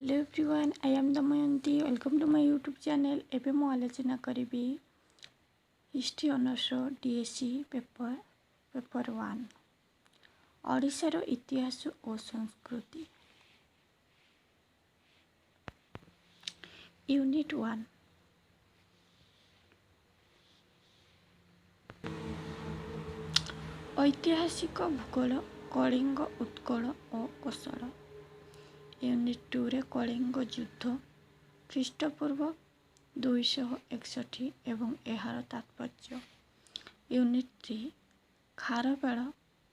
Hello everyone, I am Damayanti. Welcome to my YouTube channel. एबे मु आलोचना करी हिस्ट्री ऑनर्स डीएससी पेपर 1 ओडिशार इतिहास और संस्कृति। यूनिट 1 ऐतिहासिक भूगोल कलिंग उत्कल और कोशल। यूनिट 2 रे कलिंग युद्ध ख्रीष्टपूर्व 261 एवं एहार तात्पर्य। यूनिट 3 खारବେଳ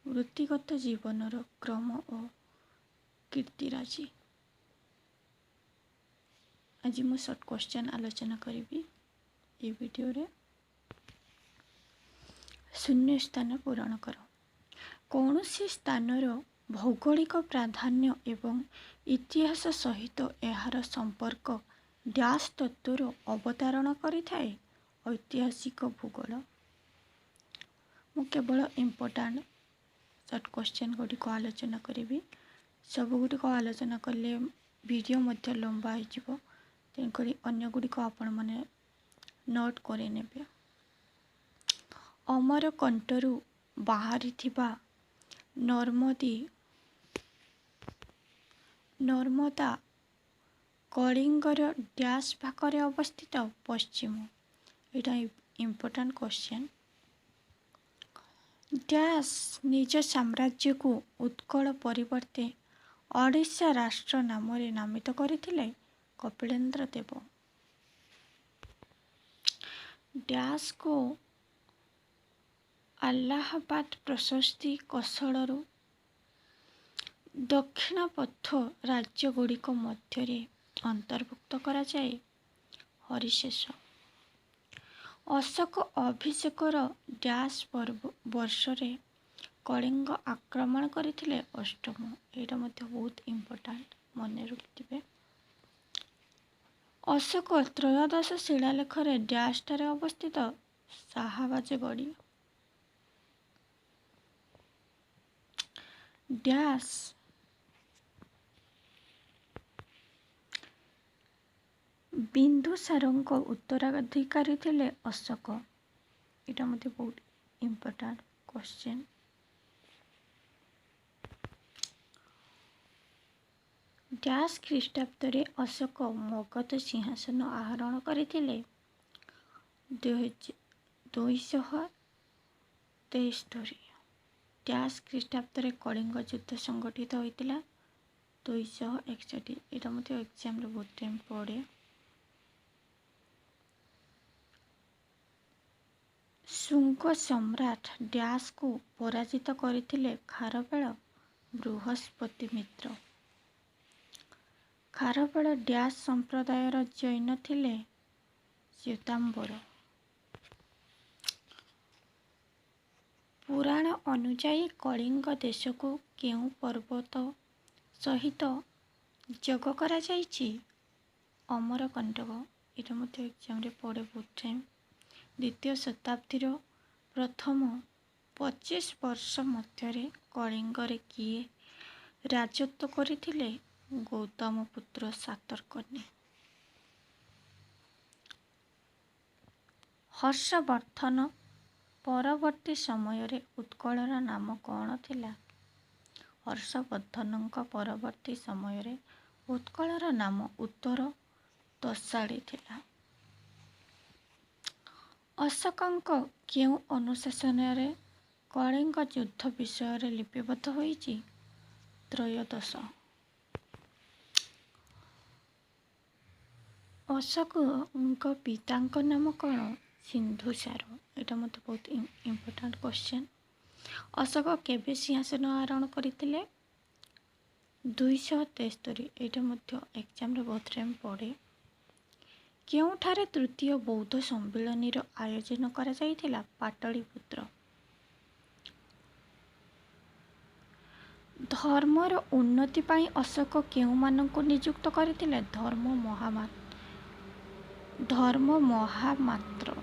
वृत्तिगत जीवनर क्रम और कीर्तिराजी। आज मु शॉर्ट क्वेश्चन आलोचना करी ये वीडियो रे। शून्य स्थान पूरण कर। कौन सी स्थानर भौगोलिक प्राधान्य एवं इतिहास सहित एहार संपर्क डैश तत्वर अवतारण करिथाए। ऐतिहासिक भूगोल। मु केवल इम्पोर्टाट शॉर्ट क्वेश्चन गुड़िक आलोचना करी। सब गुड़िक आलोचना कले वीडियो मध्य लंबा हो तेणुक अन्य गुड़िक आपण मैंने नोट करे। अमरकंटरू बाहरी नर्मदा कलिंगर डैश भागरे अवस्थित पश्चिम। यहाँ इम्पोर्टेंट क्वेश्चन। डैश निज साम्राज्य को उत्कल परिवर्ते ओडिशा राष्ट्र नाम नामित करथिले कपिलेन्द्र देव। डैश को अलाहाबाद प्रशस्ति कौशल दक्षिण पथ राज्य गुड़िक मध्य अंतर्भुक्त करा जाए। हरिशेष अशोक अभिषेकर डैश वर्ष कलिंग आक्रमण करथिले अष्टम। यहाँ मध्य बहुत इम्पोर्टाट मन रखिथे। अशोक त्रयोदश शिलालेख डैश ठारे अवस्थित शाहबाजगढ़। डैश बिंदुसारଙ୍କ उत्तराधिकारी थे अशोक। यहाँ मध्य बहुत इम्पोर्टाट क्वेश्चन। डैश ख्रीष्टाब्द अशोक मगध सिंहासन आहरण करथिले 273। डैश ख्रीष्टाब्द कलिंग युद्ध संगठित होता 261। यहाँ मध्य एग्जाम बहुत टाइम पड़े। शुंग सम्राट डैश को पराजित करथिले खारବେଳ बृहस्पति मित्र। खारବେଳ डैश संप्रदायर जैन थिले श्वेतांबर। पुराण अनुजाई कलिंग देश को केउ पर्वत सहित जोग करा जाइछि अमरकंटक। यहाँ मध्य एग्जाम पड़े बहुत टाइम। द्वितीय शताब्दीर प्रथम 25 वर्ष मध्य कलिंगरे किए राजत्व करथिले गौतम पुत्र सातकर्णी। हर्षवर्धन परवर्ती समय उत्कलर नाम कौन थिला। हर्षवर्धन परवर्ती समय उत्कलर नाम उत्तर तोषाली थिला। अशोकଙ୍କ केउ अनुशासन कलिंग युद्ध विषय लिपिबद्ध होइछि। त्रयोदश। अशोकଙ୍କ पिताଙ୍କ नाम कौन। सिंधुसार। यहाँ मत बहुत इम्पोर्टाट क्वेश्चन। अशोक केबे सिंहासन आहरण करथिले 273। यहाँ मध्य एग्जाम बहुत टाइम पड़े। केउठारे तृतीय बौद्ध सम्मिलनीर आयोजन करा जाइथिला पाटलिपुत्र। धर्मर उन्नति पाई अशोक केउमानंकु नियुक्त करथिले धर्म महामात्र।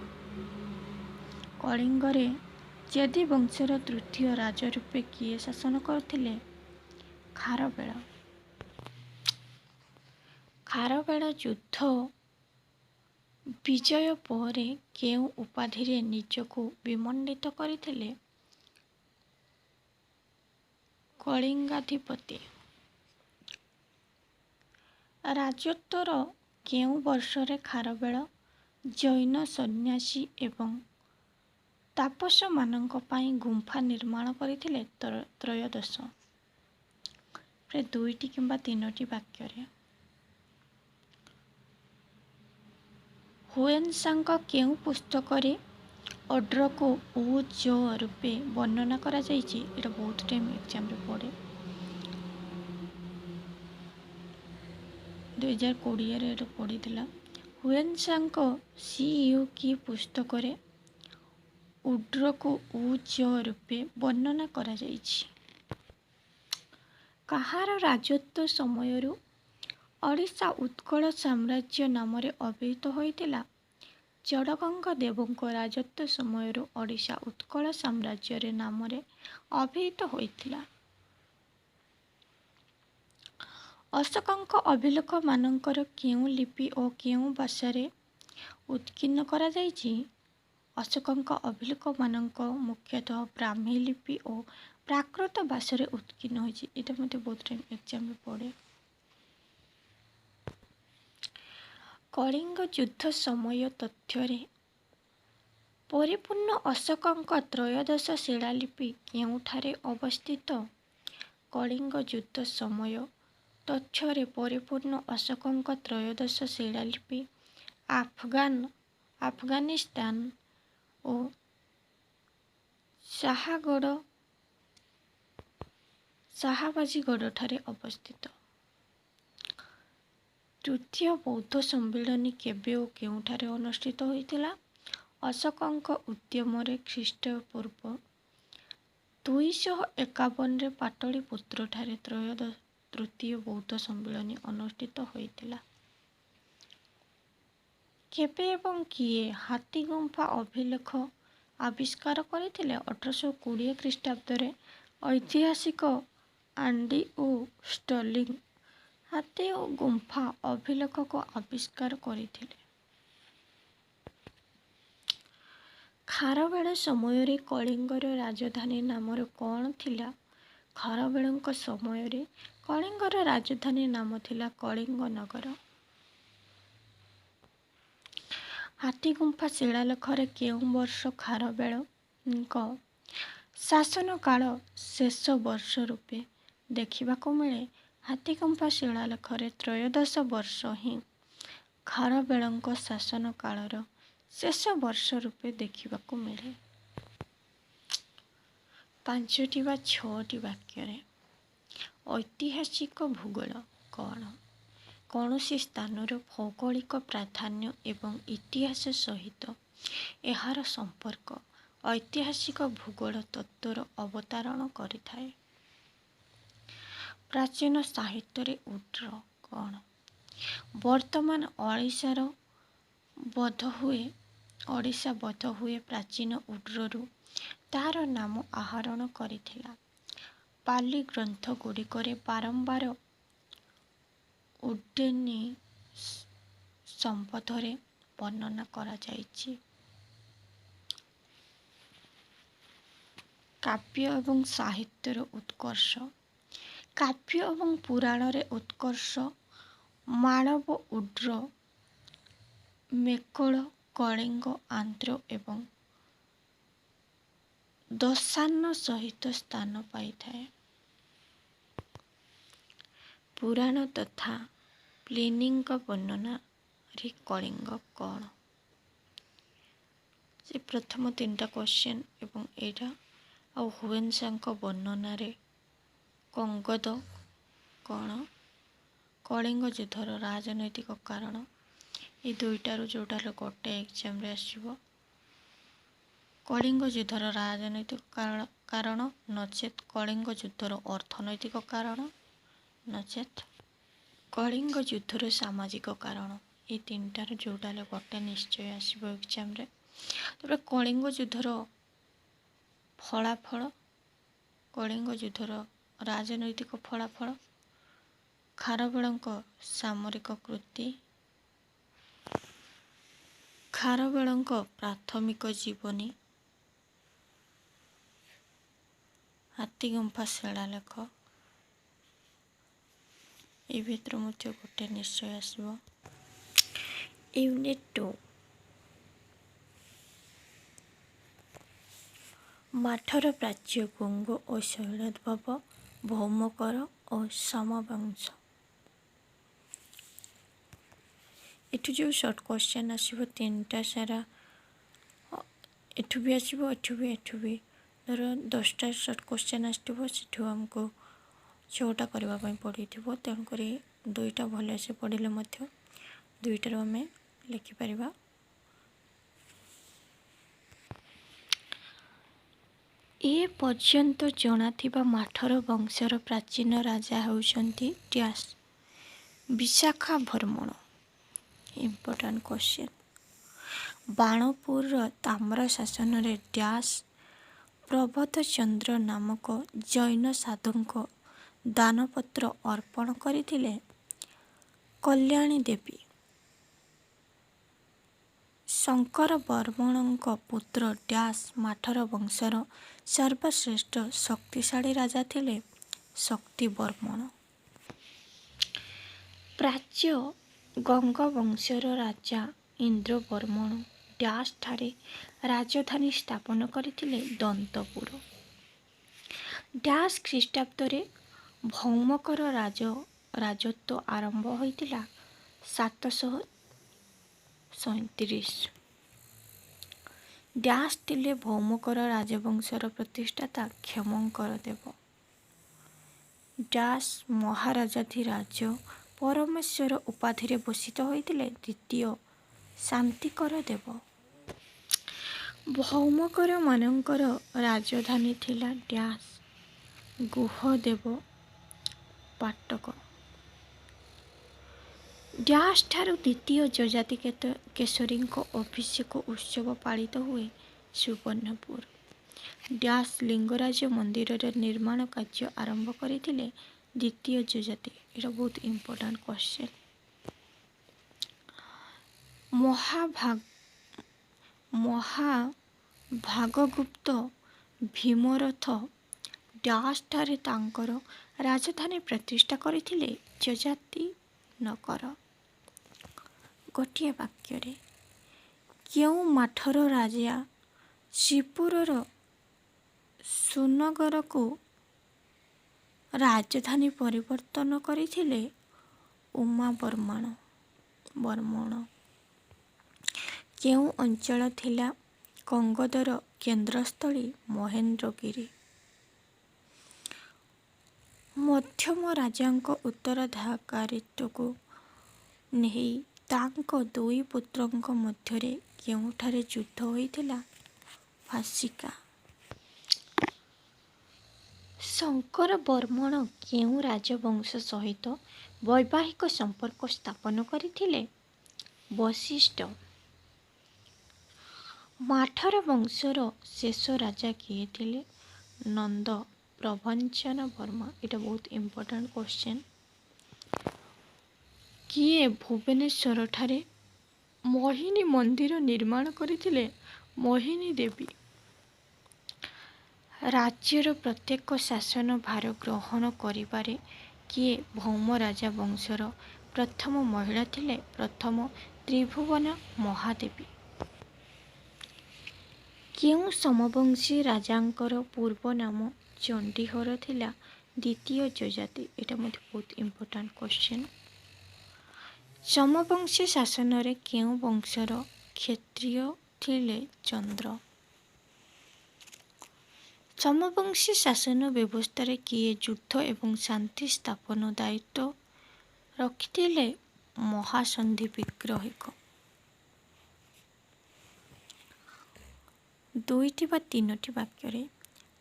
कलिंगरे चेदी वंशर तृतीय राजा रूपे किए शासन करथिले खारବେଳ। ଖାରବେଳ ଯୁଦ୍ଧ ବିଜୟ ପରେ କେଉଁ ଉପାଧିରେ ନିଜକୁ ବିମଣ୍ଡିତ କରିଥିଲେ? କଳିଙ୍ଗାଧିପତି। ରାଜତ୍ୱର କେଉଁ ବର୍ଷରେ ଖାରବେଳ ଜୈନ ସନ୍ନ୍ୟାସୀ ଏବଂ ତାପସମାନଙ୍କ ପାଇଁ ଗୁମ୍ଫା ନିର୍ମାଣ କରିଥିଲେ? ତ୍ରୟୋଦଶ। ପ୍ରାୟ 2ଟି କିମ୍ବା 3ଟି ବାକ୍ୟରେ। ହୁଏନ୍ସାଂଙ୍କ କେଉଁ ପୁସ୍ତକରେ ଅଡ୍ରକୁ ଜ ରୂପେ ବର୍ଣ୍ଣନା କରାଯାଇଛି? ଏଇଟା ବହୁତ ଟାଇମ୍ ଏକ୍ଜାମ୍ରେ ପଡ଼େ। 2020ରେ ଏଇଟା ପଡ଼ିଥିଲା। ହୁଏନ୍ସାଂଙ୍କ କି ପୁସ୍ତକରେ ଉଡ୍ରକୁ ଜ ରୂପେ ବର୍ଣ୍ଣନା କରାଯାଇଛି? କାହାର ରାଜତ୍ୱ ସମୟରୁ ଓଡ଼ିଶା ଉତ୍କଳ ସାମ୍ରାଜ୍ୟ ନାମରେ ଅଭିହିତ ହୋଇଥିଲା? ଚଡ଼ଗଙ୍ଗ ଦେବଙ୍କ ରାଜତ୍ୱ ସମୟରୁ ଓଡ଼ିଶା ଉତ୍କଳ ସାମ୍ରାଜ୍ୟରେ ନାମରେ ଅଭିହିତ ହୋଇଥିଲା। ଅଶୋକଙ୍କ ଅଭିଲେଖମାନଙ୍କର କେଉଁ ଲିପି ଓ କେଉଁ ଭାଷାରେ ଉତ୍କୀର୍ଣ୍ଣ କରାଯାଇଛି? ଅଶୋକଙ୍କ ଅଭିଲେଖମାନଙ୍କ ମୁଖ୍ୟତଃ ବ୍ରାହ୍ମୀ ଲିପି ଓ ପ୍ରାକୃତ ଭାଷାରେ ଉତ୍କୀର୍ଣ୍ଣ ହୋଇଛି। ଏଇଟା ମୋତେ ବହୁତ ଟାଇମ୍ ଏକ୍ଜାମ୍ରେ ପଡ଼େ। କଳିଙ୍ଗ ଯୁଦ୍ଧ ସମୟ ତଥ୍ୟରେ ପରିପୂର୍ଣ୍ଣ ଅଶୋକଙ୍କ ତ୍ରୟୋଦଶ ଶିଳାଲିପି କେଉଁଠାରେ ଅବସ୍ଥିତ? କଳିଙ୍ଗ ଯୁଦ୍ଧ ସମୟ ତଥ୍ୟରେ ପରିପୂର୍ଣ୍ଣ ଅଶୋକଙ୍କ ତ୍ରୟୋଦଶ ଶିଳାଲିପି ଆଫଗାନିସ୍ତାନ ଓ ଶାହାବାଜୀଗଡ଼ଠାରେ ଅବସ୍ଥିତ। ତୃତୀୟ ବୌଦ୍ଧ ସମ୍ମିଳନୀ କେବେ ଓ କେଉଁଠାରେ ଅନୁଷ୍ଠିତ ହୋଇଥିଲା? ଅଶୋକଙ୍କ ଉଦ୍ୟମରେ ଖ୍ରୀଷ୍ଟପୂର୍ବ 251ରେ ପାଟଳିପୁତ୍ରଠାରେ ତୃତୀୟ ବୌଦ୍ଧ ସମ୍ମିଳନୀ ଅନୁଷ୍ଠିତ ହୋଇଥିଲା। କେବେ ଏବଂ କିଏ ହାତୀଗୁମ୍ଫା ଅଭିଲେଖ ଆବିଷ୍କାର କରିଥିଲେ? 1820 ଖ୍ରୀଷ୍ଟାବ୍ଦରେ ଐତିହାସିକ ଆଣ୍ଡ୍ରିଉ ଷ୍ଟର୍ଲିଂ ହାତୀ ଗୁମ୍ଫା ଅଭିଲେଖକୁ ଆବିଷ୍କାର କରିଥିଲେ। ଖାରବେଳ ସମୟରେ କଳିଙ୍ଗର ରାଜଧାନୀ ନାମର କ'ଣ ଥିଲା? ଖାରବେଳଙ୍କ ସମୟରେ କଳିଙ୍ଗର ରାଜଧାନୀ ନାମ ଥିଲା କଳିଙ୍ଗ ନଗର। ହାତୀଗୁମ୍ଫା ଶିଳାଲେଖରେ କେଉଁ ବର୍ଷ ଖାରବେଳଙ୍କ ଶାସନକାଳ ଶେଷ ବର୍ଷ ରୂପେ ଦେଖିବାକୁ ମିଳେ? ହାତୀଗୁମ୍ଫା ଶିଳାଲେଖରେ ତ୍ରୟୋଦଶ ବର୍ଷ ହିଁ ଖାରବେଳଙ୍କ ଶାସନକାଳର ଶେଷ ବର୍ଷ ରୂପେ ଦେଖିବାକୁ ମିଳେ। 5ଟି ବା 6ଟି ବାକ୍ୟରେ ଐତିହାସିକ ଭୂଗୋଳ କ'ଣ? କୌଣସି ସ୍ଥାନର ଭୌଗୋଳିକ ପ୍ରାଧାନ୍ୟ ଏବଂ ଇତିହାସ ସହିତ ଏହାର ସମ୍ପର୍କ ଐତିହାସିକ ଭୂଗୋଳ ତତ୍ତ୍ୱର ଅବତାରଣ କରିଥାଏ। ପ୍ରାଚୀନ ସାହିତ୍ୟରେ ଉଡ୍ର କ'ଣ? ବର୍ତ୍ତମାନ ଓଡ଼ିଶା ବୋଧହୁଏ ପ୍ରାଚୀନ ଉଡ୍ରରୁ ତାହାର ନାମ ଆହରଣ କରିଥିଲା। ପାଲି ଗ୍ରନ୍ଥଗୁଡ଼ିକରେ ବାରମ୍ବାର ଉଡ୍ଡେନୀ ସମ୍ବନ୍ଧରେ ବର୍ଣ୍ଣନା କରାଯାଇଛି। କାବ୍ୟ ଏବଂ ସାହିତ୍ୟର ଉତ୍କର୍ଷ। କାବ୍ୟ ଏବଂ ପୁରାଣରେ ଉତ୍କର୍ଷ ମାଳବ ଉଡ୍ର ମେକଳ କଳିଙ୍ଗ ଆନ୍ଧ୍ର ଏବଂ ଦଶାନ ସହିତ ସ୍ଥାନ ପାଇଥାଏ। ପୁରାଣ ତଥା ପ୍ଲିନିଙ୍କ ବର୍ଣ୍ଣନାରେ କଳିଙ୍ଗ କ'ଣ? ସେ ପ୍ରଥମ 3ଟା କ୍ୱେଶ୍ଚନ୍ ଏବଂ ଏଇଟା ଆଉ ହୁଏନ୍ସାଂଙ୍କ ବର୍ଣ୍ଣନାରେ କଙ୍ଗଦ କ'ଣ? କଳିଙ୍ଗ ଯୁଦ୍ଧର ରାଜନୈତିକ କାରଣ। ଏ 2ଟାରୁ ଯେଉଁଟାରେ ଗୋଟେ ଏକ୍ଜାମ୍ରେ ଆସିବ। କଳିଙ୍ଗ ଯୁଦ୍ଧର ରାଜନୈତିକ କାରଣ ନଚେତ୍ କଳିଙ୍ଗ ଯୁଦ୍ଧର ଅର୍ଥନୈତିକ କାରଣ ନଚେତ୍ କଳିଙ୍ଗ ଯୁଦ୍ଧର ସାମାଜିକ କାରଣ। ଏ 3ଟାରୁ ଯେଉଁଟାରେ ଗୋଟେ ନିଶ୍ଚୟ ଆସିବ ଏକ୍ଜାମ୍ରେ। ତାପରେ କଳିଙ୍ଗ ଯୁଦ୍ଧର ଫଳାଫଳ, କଳିଙ୍ଗ ଯୁଦ୍ଧର ରାଜନୈତିକ ଫଳାଫଳ, ଖାରବେଳଙ୍କ ସାମରିକ କୃତି, ଖାରବେଳଙ୍କ ପ୍ରାଥମିକ ଜୀବନୀ, ହାତୀଗୁମ୍ଫା ଶିଳାଲେଖ, ଏ ଭିତରୁ ମଧ୍ୟ ଗୋଟେ ନିଶ୍ଚୟ ଆସିବ। ୟୁନିଟ୍ 2 ମାଠର ପ୍ରାଚ୍ୟ ଗଙ୍ଗ ଓ ଶୈଳୋଦ୍ଭବ, ଭୌମକର ଓ ସମବଂଶ। ଏଠୁ ଯେଉଁ ସର୍ଟ କ୍ୱେଶ୍ଚନ୍ ଆସିବ ତିନିଟା ସାରା, ଏଠୁ ବି ଆସିବ, ଏଠୁ ବି ଧର 10ଟା ସର୍ଟ କ୍ୱେଶ୍ଚନ୍ ଆସିଥିବ, ସେଠୁ ଆମକୁ 6ଟା କରିବା ପାଇଁ ପଡ଼ିଥିବ। ତେଣୁକରି 2ଟା ଭଲସେ ପଢ଼ିଲେ ମଧ୍ୟ 2ଟାରୁ ଆମେ ଲେଖିପାରିବା। ଏ ପର୍ଯ୍ୟନ୍ତ ଜଣାଥିବା ମାଠର ବଂଶର ପ୍ରାଚୀନ ରାଜା ହେଉଛନ୍ତି dash. Vishakha Varman. Important question. ବାଣପୁରର ତାମ୍ର ଶାସନରେ ଡ୍ୟାସ୍ ପ୍ରବୋଧଚନ୍ଦ୍ର ନାମକ ଜୈନ ସାଧୁଙ୍କ ଦାନପତ୍ର ଅର୍ପଣ କରିଥିଲେ। କଲ୍ୟାଣୀ ଦେବୀ। ଶଙ୍କର ବର୍ମଣଙ୍କ ପୁତ୍ର ଡ୍ୟାସ୍ ମାଠର ବଂଶର ସର୍ବଶ୍ରେଷ୍ଠ ଶକ୍ତିଶାଳୀ ରାଜା ଥିଲେ। ଶକ୍ତି ବର୍ମଣ। ପ୍ରାଚ୍ୟ ଗଙ୍ଗବଂଶର ରାଜା ଇନ୍ଦ୍ରବର୍ମଣ ଡ୍ୟାସ୍ ଠାରେ ରାଜଧାନୀ ସ୍ଥାପନ କରିଥିଲେ ଦନ୍ତପୁର। ଡ୍ୟାସ୍ ଖ୍ରୀଷ୍ଟାବ୍ଦରେ ଭୌମକର ରାଜତ୍ୱ ଆରମ୍ଭ ହୋଇଥିଲା 737। ଡ୍ୟାସ୍ ଥିଲେ ଭୌମକର ରାଜବଂଶର ପ୍ରତିଷ୍ଠାତା କ୍ଷମଙ୍କର ଦେବ। ଡ୍ୟାସ୍ ମହାରାଜାଧିରାଜ ପରମେଶ୍ୱର ଉପାଧିରେ ଭୂଷିତ ହୋଇଥିଲେ ଦ୍ୱିତୀୟ ଶାନ୍ତିକର ଦେବ। ଭୌମକରମାନଙ୍କର ରାଜଧାନୀ ଥିଲା ଡ୍ୟାସ୍। ଗୁହଦେବ ପାଟକ। ଡ୍ୟାସ୍ ଠାରୁ ଦ୍ୱିତୀୟ ଯଯାତି କେଶରୀଙ୍କ ଅଭିଷେକ ଉତ୍ସବ ପାଳିତ ହୁଏ ସୁବର୍ଣ୍ଣପୁର। ଡ୍ୟାସ୍ ଲିଙ୍ଗରାଜ ମନ୍ଦିରର ନିର୍ମାଣ କାର୍ଯ୍ୟ ଆରମ୍ଭ କରିଥିଲେ ଦ୍ୱିତୀୟ ଯଯାତି। ଏଇଟା ବହୁତ ଇମ୍ପୋର୍ଟାଣ୍ଟ କ୍ୱେଶ୍ଚନ୍। ମହାଭାଗଗୁପ୍ତ ଭୀମରଥ ଡ୍ୟାସ୍ ଠାରେ ତାଙ୍କର ରାଜଧାନୀ ପ୍ରତିଷ୍ଠା କରିଥିଲେ ଯଯାତି ନଗର। ଗୋଟିଏ ବାକ୍ୟରେ କେଉଁ ମାଠର ରାଜା ଶ୍ରୀପୁରର ସୁନଗରକୁ ରାଜଧାନୀ ପରିବର୍ତ୍ତନ କରିଥିଲେ? ବର୍ମଣ। କେଉଁ ଅଞ୍ଚଳ ଥିଲା କଙ୍ଗଦର କେନ୍ଦ୍ରସ୍ଥଳୀ? ମହେନ୍ଦ୍ରଗିରି। ମଧ୍ୟମ ରାଜାଙ୍କ ଉତ୍ତରାଧିକାରୀତ୍ୱକୁ ନେଇ ତାଙ୍କ ଦୁଇ ପୁତ୍ରଙ୍କ ମଧ୍ୟରେ କେଉଁଠାରେ ଯୁଦ୍ଧ ହୋଇଥିଲା? ଫାସିକା। ଶଙ୍କର ବର୍ମଣ କେଉଁ ରାଜବଂଶ ସହିତ ବୈବାହିକ ସମ୍ପର୍କ ସ୍ଥାପନ କରିଥିଲେ? ବଶିଷ୍ଠ। ମାଠର ବଂଶର ଶେଷ ରାଜା କିଏ ଥିଲେ? ନନ୍ଦ ପ୍ରଭଞ୍ଜନ ବର୍ମା। ଏଇଟା ବହୁତ ଇମ୍ପୋର୍ଟାଣ୍ଟ କ୍ୱେଶ୍ଚନ୍। କିଏ ଭୁବନେଶ୍ୱରଠାରେ ମୋହିନୀ ମନ୍ଦିର ନିର୍ମାଣ କରିଥିଲେ? ମୋହିନୀ ଦେବୀ। ରାଜ୍ୟର ପ୍ରତ୍ୟେକ ଶାସନ ଭାର ଗ୍ରହଣ କରିବାରେ କିଏ ଭୌମ ରାଜା ବଂଶର ପ୍ରଥମ ମହିଳା ଥିଲେ? ପ୍ରଥମ ତ୍ରିଭୁବନ ମହାଦେବୀ। କେଉଁ ସମବଂଶୀ ରାଜାଙ୍କର ପୂର୍ବ ନାମ ଚଣ୍ଡୀହର ଥିଲା? ଦ୍ୱିତୀୟ ଯଯାତି। ଏଇଟା ମଧ୍ୟ ବହୁତ ଇମ୍ପୋର୍ଟାଣ୍ଟ କ୍ୱେଶ୍ଚନ୍। ସମବଂଶୀ ଶାସନରେ କେଉଁ ବଂଶର କ୍ଷତ୍ରିୟ ଥିଲେ? ଚନ୍ଦ୍ର। ସମବଂଶୀ ଶାସନ ବ୍ୟବସ୍ଥାରେ କିଏ ଯୁଦ୍ଧ ଏବଂ ଶାନ୍ତି ସ୍ଥାପନ ଦାୟିତ୍ୱ ରଖିଥିଲେ? ମହାସନ୍ଧି ବିଗ୍ରହିକ। 2ଟି ବା 3ଟି ବାକ୍ୟରେ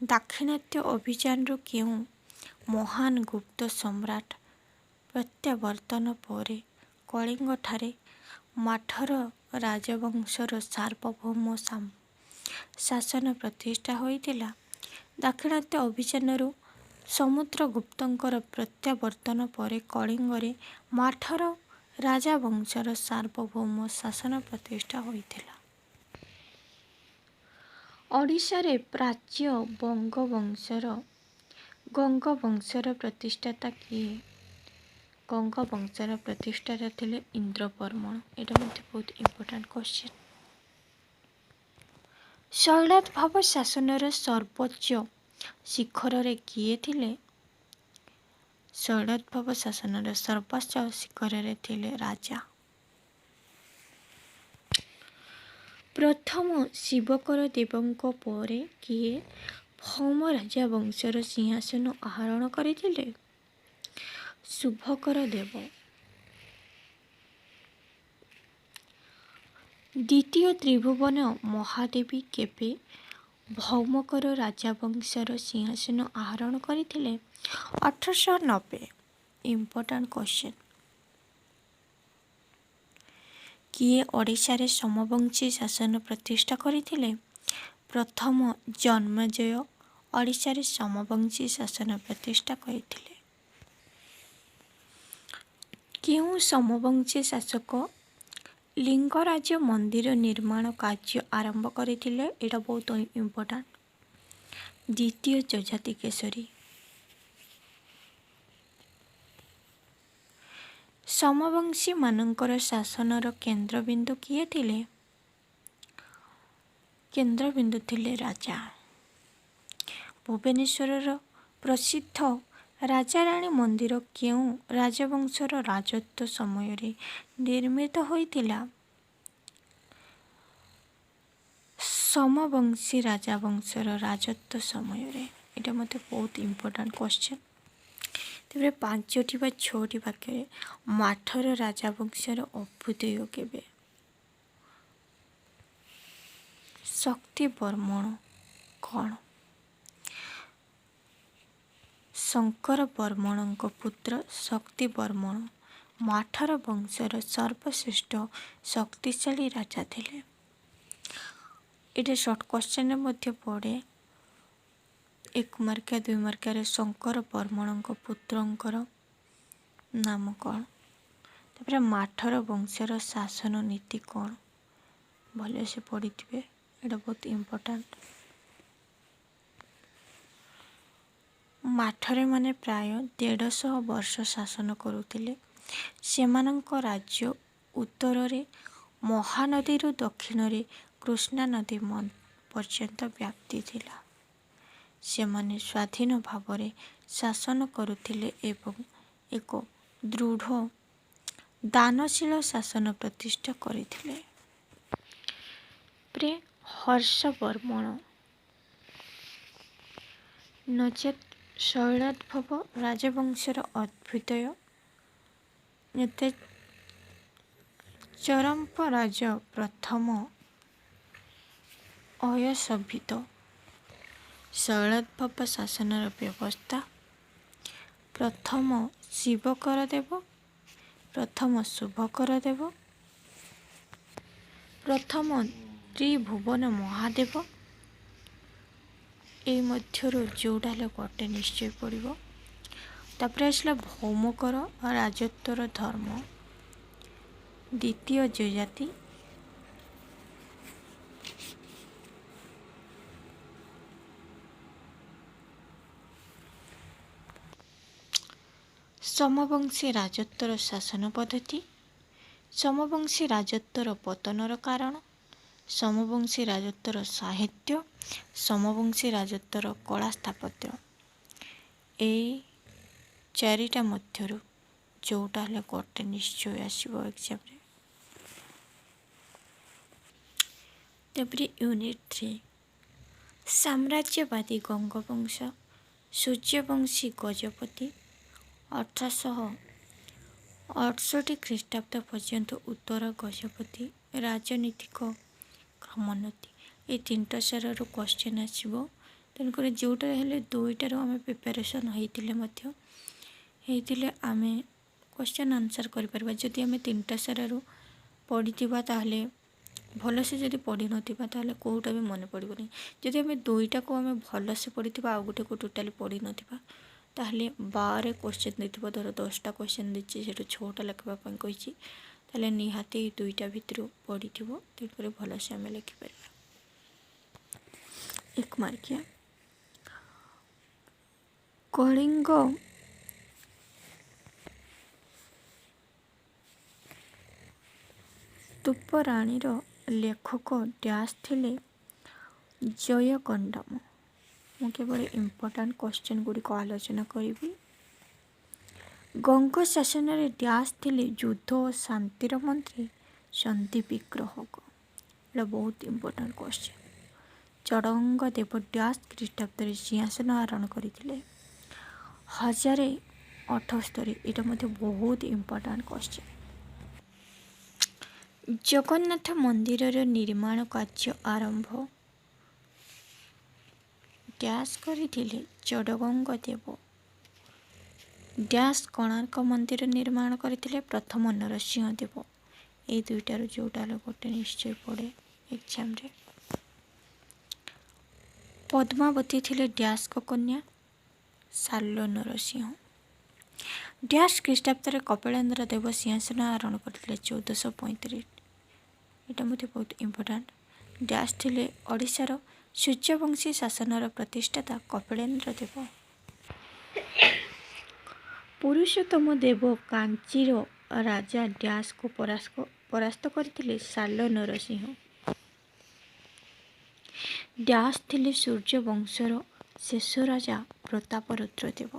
ଦାକ୍ଷିଣାତ୍ୟ ଅଭିଯାନରୁ କେଉଁ ମହାନ ଗୁପ୍ତ ସମ୍ରାଟ ପ୍ରତ୍ୟାବର୍ତ୍ତନ ପରେ କଳିଙ୍ଗଠାରେ ମାଠର ରାଜବଂଶର ସାର୍ବଭୌମ ଶାସନ ପ୍ରତିଷ୍ଠା ହୋଇଥିଲା? ଦାକ୍ଷିଣାତ୍ୟ ଅଭିଯାନରୁ ସମୁଦ୍ରଗୁପ୍ତଙ୍କର ପ୍ରତ୍ୟାବର୍ତ୍ତନ ପରେ କଳିଙ୍ଗରେ ମାଠର ରାଜବଂଶର ସାର୍ବଭୌମ ଶାସନ ପ୍ରତିଷ୍ଠା ହୋଇଥିଲା। ଓଡ଼ିଶାରେ ପ୍ରାଚ୍ୟ ଗଙ୍ଗବଂଶର ପ୍ରତିଷ୍ଠାତା କିଏ? ଗଙ୍ଗବଂଶର ପ୍ରତିଷ୍ଠାତା ଥିଲେ ଇନ୍ଦ୍ରପର୍ମଣ। ଏଇଟା ମଧ୍ୟ ବହୁତ ଇମ୍ପୋର୍ଟାଣ୍ଟ କ୍ୱେଶ୍ଚିନ୍। ଶୈଳୋଦ୍ଭବ ଶାସନର ସର୍ବୋଚ୍ଚ ଶିଖରରେ କିଏ ଥିଲେ? ଶୈଳୋଦ୍ଭବ ଶାସନର ସର୍ବୋଚ୍ଚ ଶିଖରରେ ଥିଲେ ରାଜା। ପ୍ରଥମ ଶିବକର ଦେବଙ୍କ ପରେ କିଏ ଭୌମ ରାଜବଂଶର ସିଂହାସନ ଆରୋହଣ କରିଥିଲେ? ଶୁଭକର ଦେବ। ଦ୍ୱିତୀୟ ତ୍ରିଭୁବନ ମହାଦେବୀ କେବେ ଭୌମକର ରାଜବଂଶର ସିଂହାସନ ଆରୋହଣ କରିଥିଲେ? 1890। Important question. କିଏ ଓଡ଼ିଶାରେ ସମବଂଶୀ ଶାସନ ପ୍ରତିଷ୍ଠା କରିଥିଲେ? ପ୍ରଥମ ଜନ୍ମେଜୟ ଓଡ଼ିଶାରେ ସମବଂଶୀ ଶାସନ ପ୍ରତିଷ୍ଠା କରିଥିଲେ। କେଉଁ ସମବଂଶୀ ଶାସକ ଲିଙ୍ଗରାଜ ମନ୍ଦିର ନିର୍ମାଣ କାର୍ଯ୍ୟ ଆରମ୍ଭ କରିଥିଲେ? ଏଇଟା ବହୁତ ଇମ୍ପୋର୍ଟାଣ୍ଟ। ଦ୍ୱିତୀୟ ଯଯାତି କେଶରୀ। ସମବଂଶୀମାନଙ୍କର ଶାସନର କେନ୍ଦ୍ରବିନ୍ଦୁ କିଏ ଥିଲେ? କେନ୍ଦ୍ରବିନ୍ଦୁ ଥିଲେ ରାଜା। ଭୁବନେଶ୍ୱରର ପ୍ରସିଦ୍ଧ ରାଜାରାଣୀ ମନ୍ଦିର କେଉଁ ରାଜବଂଶର ରାଜତ୍ୱ ସମୟରେ ନିର୍ମିତ ହୋଇଥିଲା? ସମବଂଶୀ ରାଜବଂଶର ରାଜତ୍ୱ ସମୟରେ। ଏଇଟା ମୋତେ ବହୁତ ଇମ୍ପୋର୍ଟାଣ୍ଟ କ୍ୱେଶ୍ଚିନ୍। ତାପରେ 5ଟି ବା 6ଟି ବାକ୍ୟରେ ମାଠର ରାଜବଂଶର ଅଭ୍ୟୁଦୟ କେବେ? ଶକ୍ତିବର୍ମଣ କ'ଣ? ଶଙ୍କରବର୍ମଣଙ୍କ ପୁତ୍ର ଶକ୍ତିବର୍ମଣ ମାଠର ବଂଶର ସର୍ବଶ୍ରେଷ୍ଠ ଶକ୍ତିଶାଳୀ ରାଜା ଥିଲେ। ଏଇଟା ସର୍ଟ କ୍ୱେଶ୍ଚିନ୍ରେ ମଧ୍ୟ ପଡ଼େ। 1 ମାର୍କିଆ 2 ମାର୍କିଆରେ ଶଙ୍କରବର୍ମଣଙ୍କ ପୁତ୍ରଙ୍କର ନାମ କ'ଣ? ତାପରେ ମାଠର ବଂଶର ଶାସନ ନୀତି କ'ଣ? ଭଲସେ ପଢ଼ିଥିବେ। ଏଇଟା ବହୁତ ଇମ୍ପୋର୍ଟାଣ୍ଟ। ମାଠରେ ମାନେ ପ୍ରାୟ 150 ବର୍ଷ ଶାସନ କରୁଥିଲେ। ସେମାନଙ୍କ ରାଜ୍ୟ ଉତ୍ତରରେ ମହାନଦୀରୁ ଦକ୍ଷିଣରେ କୃଷ୍ଣା ନଦୀ ପର୍ଯ୍ୟନ୍ତ ବ୍ୟାପିଥିଲା। ସେମାନେ ସ୍ୱାଧୀନ ଭାବରେ ଶାସନ କରୁଥିଲେ ଏବଂ ଏକ ଦୃଢ଼ ଦାନଶୀଳ ଶାସନ ପ୍ରତିଷ୍ଠା କରିଥିଲେ। ପରେ ହର୍ଷବର୍ମଣ ନଚେତ୍ ଶୈଳୋଦ୍ଭବ ରାଜବଂଶର ଅଭ୍ୟୁଦୟ ନଚେତ୍ ଚରମ୍ପରାଜ ପ୍ରଥମ ଅୟଶୋଭିତ। ଶୈଳୋଦ୍ଭବ ଶାସନର ବ୍ୟବସ୍ଥା ପ୍ରଥମ ଶିବକର ଦେବ, ପ୍ରଥମ ଶୁଭକର ଦେବ, ପ୍ରଥମ ତ୍ରିଭୁବନ ମହାଦେବ। ଏଇ ମଧ୍ୟରୁ ଯେଉଁଟା ହେଲେ ଗୋଟେ ନିଶ୍ଚୟ ପଡ଼ିବ। ତାପରେ ଆସିଲା ଭୌମକର ରାଜତ୍ୱର ଧର୍ମ, ଦ୍ୱିତୀୟ ଯଯାତି, ସମବଂଶୀ ରାଜତ୍ୱର ଶାସନ ପଦ୍ଧତି, ସମବଂଶୀ ରାଜତ୍ୱର ପତନର କାରଣ, ସମବଂଶୀ ରାଜତ୍ୱର ସାହିତ୍ୟ, ସମବଂଶୀ ରାଜତ୍ୱର କଳା ସ୍ଥାପତ୍ୟ। ଏଇ 4ଟା ମଧ୍ୟରୁ ଯେଉଁଟା ହେଲେ ଗୋଟେ ନିଶ୍ଚୟ ଆସିବ ଏକ୍ଜାମ୍ରେ। ତାପରେ ୟୁନିଟ୍ 3 ସାମ୍ରାଜ୍ୟବାଦୀ ଗଙ୍ଗବଂଶ, ସୂର୍ଯ୍ୟବଂଶୀ ଗଜପତି। 1868 ଖ୍ରୀଷ୍ଟାବ୍ଦ ପର୍ଯ୍ୟନ୍ତ ଉତ୍ତର ଗଜପତି ରାଜନୈତିକ କ୍ରମୋନ୍ନତି। ଏଇ 3ଟା ସାରରୁ କ୍ୱେଶ୍ଚିନ୍ ଆସିବ। ତେଣୁକରି ଯେଉଁଟା ହେଲେ 2ଟାରୁ ଆମେ ପ୍ରିପାରେସନ୍ ହେଇଥିଲେ ଆମେ କ୍ୱେଶ୍ଚିନ୍ ଆନ୍ସର୍ କରିପାରିବା। ଯଦି ଆମେ 3ଟା ସାରରୁ ପଢ଼ିଥିବା ତାହେଲେ ଭଲସେ, ଯଦି ପଢ଼ିନଥିବା ତାହେଲେ କେଉଁଟା ବି ମନେ ପଡ଼ିବନି। ଯଦି ଆମେ 2ଟାକୁ ଆମେ ଭଲସେ ପଢ଼ିଥିବା ଆଉ ଗୋଟେକୁ ଟୋଟାଲି ପଢ଼ିନଥିବା ताहले 12 क्वेश्चन देथिबो धर 10टा क्वेश्चन देछि सेटु 6टा लिखबा पई कहिछि ताहले निहाती 2टा भितरु पडिथिबो तेपर भल से आमे लिखि परबा 1 मार्किया कलिंग स्तूपराणीर लेखक डैश थिले जयगंडम मु केवल इम्पोर्टाट क्वेश्चन गुड़िक आलोचना करी गंग शासन रे डैश थिले युद्ध और शांतिर मंत्री सन्धि विग्रहक एटा बहुत इम्पोर्टाट क्वेश्चन चड़गंग देव डैश ख्रीष्टाब्द सिंहासन आरोहण करते 1078 एटा मध्य बहुत इम्पोर्टाट क्वेश्चन जगन्नाथ मंदिर निर्माण कार्य आरंभ डैश करथिले चड़गंग देव डैश कोणार्क मंदिर निर्माण करथिले प्रथम नरसिंह देव ए दुईटार जोटा गोटे निश्चय पड़े एग्जाम रे पद्मावती थिले डैश को कन्या साल्लो नरसिंह डैश ख्रीष्टाब्द कपिलेन्द्र देव सिंहासन आरोहण करथिले 1435 एटा मते बहुत इम्पोर्टाट डैश थिले ओडिशार सूर्यवंशी शासनर प्रतिष्ठाता कपिलेन्द्र देव पुरुषोत्तम देव कांचीर राजा डैश को परास्त करथिले साल्लो नरसिंह डैश थिले सूर्यवंशर शेष राजा प्रतापरुद्र देव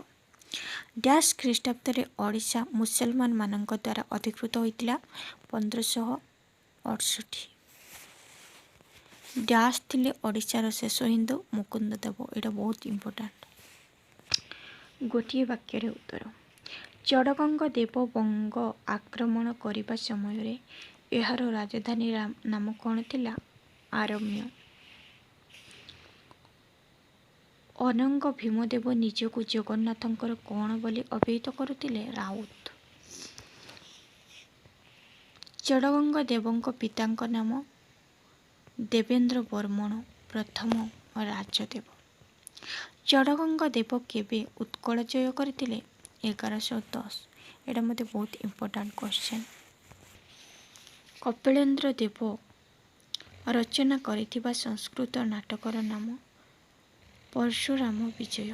डैश ख्रीष्टाब्द ओडिशा मुसलमान मानक द्वारा अधिकृत होइतिला 1568 डैश थिले ओडिशार शेष हिंदू मुकुंद देव एटा बहुत इम्पोर्टाट गोटे वाक्य उत्तर चड़गंग देव बंग आक्रमण करने समय यार राजधानी नाम कौन थिला आरम्य अनंग भीमदेव निजको जगन्नाथंकर कौन बोली अभिहित करुतिले राउत चड़गंग देवंक पितांक नाम देवेंद्र वर्मन प्रथम राजदेव चड़गंग देव केबे उत्कल जय करथिले 1110 एटा मते बहुत इम्पोर्टाट क्वेश्चन कपिलेन्द्र देव रचना करिथिबा संस्कृत नाटकर नाम परशुराम विजय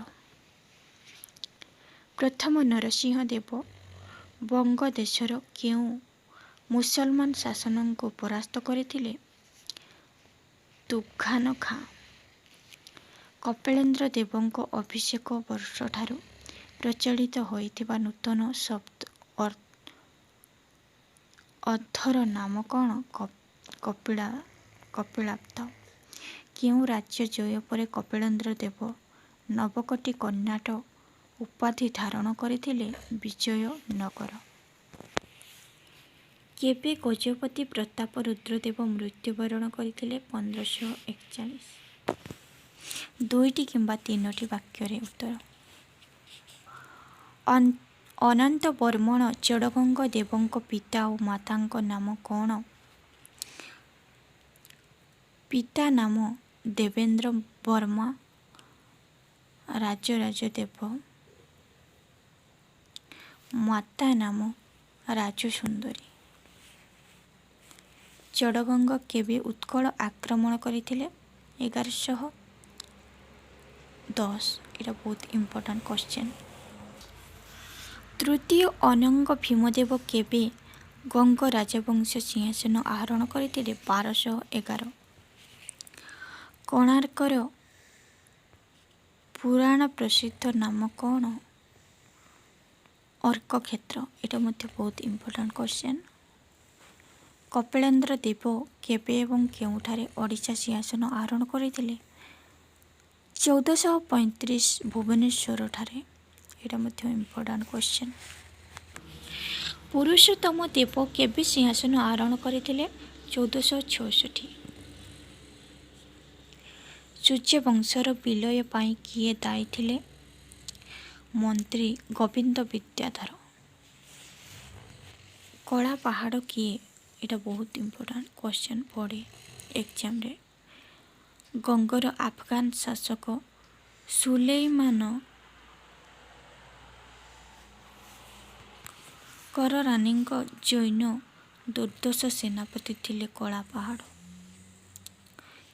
प्रथम नरसिंह देव बंग देशर केउ मुसलमान शासन को परास्त करथिले तुघान खां कपिलेन्द्र देवंक अभिषेक वर्ष ठारू प्रचलित होइथिबा नूतन शब्द अर्थर नाम कौन कपिलाब्ध केउ राज्य जय पर कपिलेन्द्र देव नवकोटी कर्णाट उपाधि धारण करथिले विजय नगर केबे गजपति प्रताप रुद्रदेव मृत्युवरण करथिले 1541 दुईटी किंबा तीनोटी वाक्य उत्तर अनंत वर्मण चड़गंग देवंक पिता और मातांक नाम कौन पिता नाम देवेंद्र वर्मा राजराजदेव माता नाम राजसुंदरी चड़गंग केबे उत्कल आक्रमण करथिले 1110 एटा बहुत इम्पोर्टाट क्वेश्चन तृतीय अनंग भीमदेव केबे गंग राजवंश सिंहासन आहरण करथिले 1211 कोणार्कर पुराण प्रसिद्ध नाम कौन अर्क क्षेत्र एटा मध्य बहुत इम्पोर्टाट क्वेश्चन कपिलेन्द्र देव केबे एवं केउठारे ओडिशा सिंहासन आहरण करथिले 1435 भुवनेश्वर ठारे एटा मध्य इम्पोर्टाट क्वेश्चन पुरुषोत्तम देव केबे सिंहासन आहरण करथिले 1466 सूर्यवंशर विलय पाई किए दायी थिले मंत्री गोविंद विद्याधर कला पहाड़ किए एटा बहुत इम्पोर्टाट क्वेश्चन पड़े एग्जाम रे गंगर अफगान शासक सुलेमान କରରାନୀଙ୍କ ଜୈନ ଦୁର୍ଦ୍ଧର୍ଷ ସେନାପତି ଥିଲେ କଳା ପାହାଡ଼।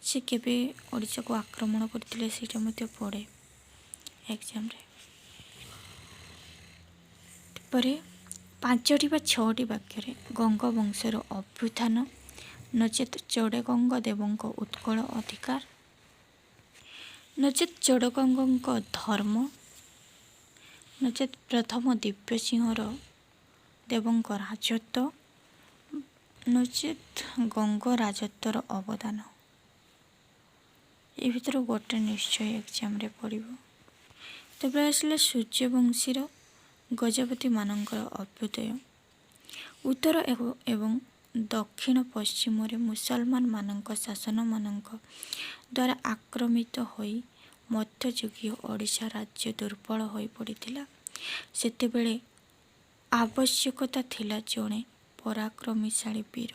ସେ କେବେ ଓଡ଼ିଶାକୁ ଆକ୍ରମଣ କରିଥିଲେ ସେଇଟା ମଧ୍ୟ ପଡ଼େ ଏକ୍ଜାମରେ। ତାପରେ 5ଟି ବା 6ଟି ବାକ୍ୟରେ ଗଙ୍ଗ ବଂଶର ଅଭ୍ୟୁତ୍ଥାନ ନଚେତ୍ ଚୋଡ଼ଗଙ୍ଗ ଦେବଙ୍କ ଉତ୍କଳ ଅଧିକାର ନଚେତ୍ ଚୋଡ଼ଗଙ୍ଗଙ୍କ ଧର୍ମ ନଚେତ୍ ପ୍ରଥମ ଦିବ୍ୟସିଂହର ଦେବଙ୍କ ରାଜତ୍ୱ ନଚେତ୍ ଗଙ୍ଗ ରାଜତ୍ୱର ଅବଦାନ। ଏ ଭିତରୁ ଗୋଟେ ନିଶ୍ଚୟ ଏକ୍ଜାମରେ ପଡ଼ିବ। ତାପରେ ଆସିଲା ସୂର୍ଯ୍ୟବଂଶୀର ଗଜପତିମାନଙ୍କର ଅଭ୍ୟୁଦୟ। ଉତ୍ତର ଏବଂ ଦକ୍ଷିଣ ପଶ୍ଚିମରେ ମୁସଲମାନମାନଙ୍କ ଶାସନମାନଙ୍କ ଦ୍ୱାରା ଆକ୍ରମିତ ହୋଇ ମଧ୍ୟଯୁଗୀୟ ଓଡ଼ିଶା ରାଜ୍ୟ ଦୁର୍ବଳ ହୋଇପଡ଼ିଥିଲା। ସେତେବେଳେ ଆବଶ୍ୟକତା ଥିଲା ଜଣେ ପରାକ୍ରମଶାଳୀ ବୀର,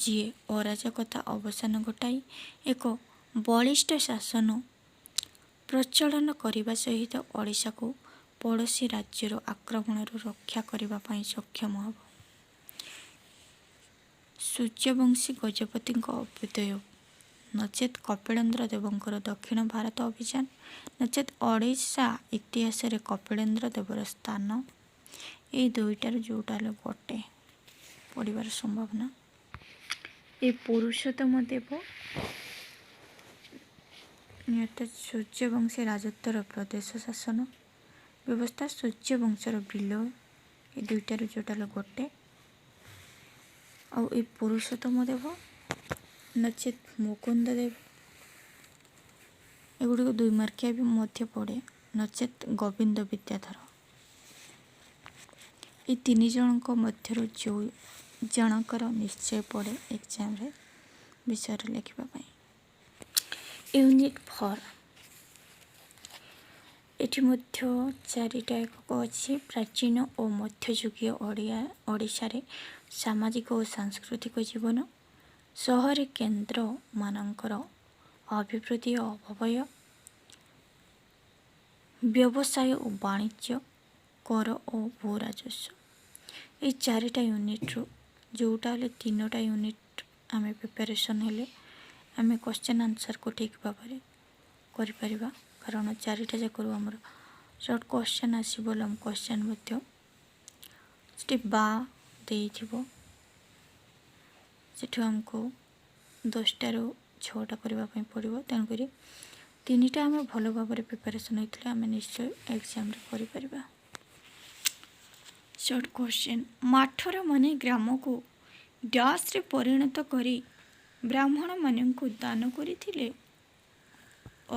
ଯିଏ ଅରାଜକତା ଅବସାନ ଘଟାଇ ଏକ ବଳିଷ୍ଠ ଶାସନ ପ୍ରଚଳନ କରିବା ସହିତ ଓଡ଼ିଶାକୁ ପଡ଼ୋଶୀ ରାଜ୍ୟର ଆକ୍ରମଣରୁ ରକ୍ଷା କରିବା ପାଇଁ ସକ୍ଷମ ହେବ। ସୂର୍ଯ୍ୟବଂଶୀ ଗଜପତିଙ୍କ ଅଭ୍ୟୁଦୟ ନଚେତ୍ କପିଳେନ୍ଦ୍ର ଦେବଙ୍କର ଦକ୍ଷିଣ ଭାରତ ଅଭିଯାନ ନଚେତ୍ ଓଡ଼ିଶା ଇତିହାସରେ କପିଳେନ୍ଦ୍ର ଦେବର ସ୍ଥାନ। ଏଇ ଦୁଇଟାରୁ ଯେଉଁଟା ହେଲେ ଗୋଟେ ପଡ଼ିବାର ସମ୍ଭାବନା। ଏ ପୁରୁଷୋତ୍ତମ ଦେବ ସୂର୍ଯ୍ୟବଂଶୀ ରାଜତ୍ୱର ପ୍ରଦେଶ ଶାସନ ବ୍ୟବସ୍ଥା ସୂର୍ଯ୍ୟବଂଶର ବିଲୟ। ଏ ଦୁଇଟାରୁ ଯେଉଁଟା ହେଲେ ଗୋଟେ। ଆଉ ଏ ପୁରୁଷୋତ୍ତମ ଦେବ ନଚେତ୍ ମୁକୁନ୍ଦ ଦେବ ଏଗୁଡ଼ିକ 2 ମାର୍କିଆ ବି ମଧ୍ୟ ପଡ଼େ ନଚେତ୍ ଗୋବିନ୍ଦ ବିଦ୍ୟାଧର। ଏ 3 ଜଣଙ୍କ ମଧ୍ୟରୁ ଯେଉଁ ଜଣଙ୍କର ନିଶ୍ଚୟ ପଡ଼େ ଏକ୍ଜାମରେ ବିଷୟରେ ଲେଖିବା ପାଇଁ। ୟୁନିଟ୍ 4 ଏଠି ମଧ୍ୟ 4ଟା ଏକକ ଅଛି। ପ୍ରାଚୀନ ଓ ମଧ୍ୟଯୁଗୀୟ ଓଡ଼ିଶାରେ ସାମାଜିକ ଓ ସାଂସ୍କୃତିକ ଜୀବନ, ସହରୀ କେନ୍ଦ୍ରମାନଙ୍କର ଅଭିବୃଦ୍ଧି ଓ ଅପବ୍ୟୟ, ବ୍ୟବସାୟ ଓ ବାଣିଜ୍ୟ, କର ଓ ଭୂ ରାଜସ୍ୱ। ଏଇ 4ଟା ୟୁନିଟ୍ରୁ ଯେଉଁଟା ହେଲେ 3ଟା ୟୁନିଟ୍ ଆମେ ପ୍ରିପାରେସନ୍ ହେଲେ ଆମେ କ୍ୱେଶ୍ଚନ୍ ଆନ୍ସର୍କୁ ଠିକ୍ ଭାବରେ କରିପାରିବା। କାରଣ 4ଟା ଯାକରୁ ଆମର ସର୍ଟ କ୍ୱେଶ୍ଚନ୍ ଆସିବ। ଲଙ୍ଗ୍ କ୍ୱେଶ୍ଚନ୍ ମଧ୍ୟ ସେଠି ଦେଇଥିବ। ସେଠୁ ଆମକୁ 10ଟାରୁ 6ଟା କରିବା ପାଇଁ ପଡ଼ିବ। ତେଣୁକରି 3ଟା ଆମେ ଭଲ ଭାବରେ ପ୍ରିପାରେସନ୍ ହୋଇଥିଲେ ଆମେ ନିଶ୍ଚୟ ଏକ୍ଜାମରେ କରିପାରିବା। ସର୍ଟ କ୍ୱେଶ୍ଚନ୍ ମାଠର ମାନେ ଗ୍ରାମକୁ ଡ୍ୟାସ୍ରେ ପରିଣତ କରି ବ୍ରାହ୍ମଣମାନଙ୍କୁ ଦାନ କରିଥିଲେ।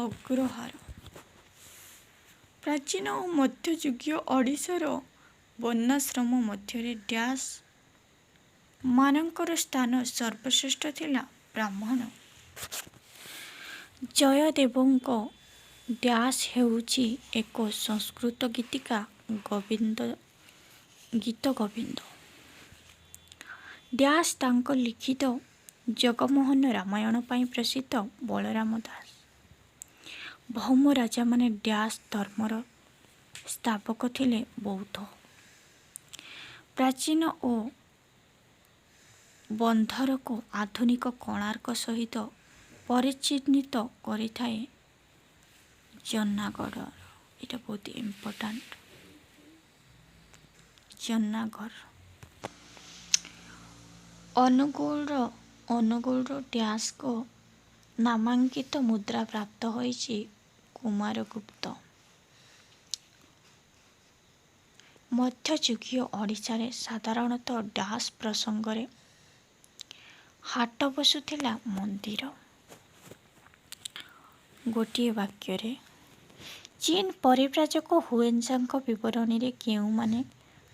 ଅଗ୍ରହାର ପ୍ରାଚୀନ ଓ ମଧ୍ୟଯୁଗୀୟ ଓଡ଼ିଶାର ବର୍ଣ୍ଣାଶ୍ରମ ମଧ୍ୟରେ ଡ୍ୟାସ୍ ମାନଙ୍କର ସ୍ଥାନ ସର୍ବଶ୍ରେଷ୍ଠ ଥିଲା ବ୍ରାହ୍ମଣ। ଜୟଦେବଙ୍କ ଡ୍ୟାସ୍ ହେଉଛି ଏକ ସଂସ୍କୃତ ଗୀତିକା ଗୀତ ଗୋବିନ୍ଦ। ଡ୍ୟାସ୍ ତାଙ୍କ ଲିଖିତ ଜଗମୋହନ ରାମାୟଣ ପାଇଁ ପ୍ରସିଦ୍ଧ ବଳରାମ ଦାସ। ଭୌମ ରାଜାମାନେ ଡ୍ୟାସ୍ ଧର୍ମର ସ୍ଥାପକ ଥିଲେ ବୌଦ୍ଧ। ପ୍ରାଚୀନ ଓ ବନ୍ଧରକୁ ଆଧୁନିକ କୋଣାର୍କ ସହିତ ପରିଚିହ୍ନିତ କରିଥାଏ ଜନାଗଡ଼। ଏଇଟା ବହୁତ ଇମ୍ପୋର୍ଟାଣ୍ଟ। ଜନାଗଡ଼ ଅନୁଗୁଳର ଡ୍ୟାସ୍କୁ ନାମାଙ୍କିତ ମୁଦ୍ରା ପ୍ରାପ୍ତ ହୋଇଛି କୁମାରଗୁପ୍ତ। ମଧ୍ୟଯୁଗୀୟ ଓଡ଼ିଶାରେ ସାଧାରଣତଃ ଡ୍ୟାସ୍ ପ୍ରସଙ୍ଗରେ ହାଟ ବସୁଥିଲା ମନ୍ଦିର। ଗୋଟିଏ ବାକ୍ୟରେ ଚୀନ ପରିବ୍ରାଜକ ହୁଏନ୍ସାଂଙ୍କ ବିବରଣୀରେ କେଉଁମାନେ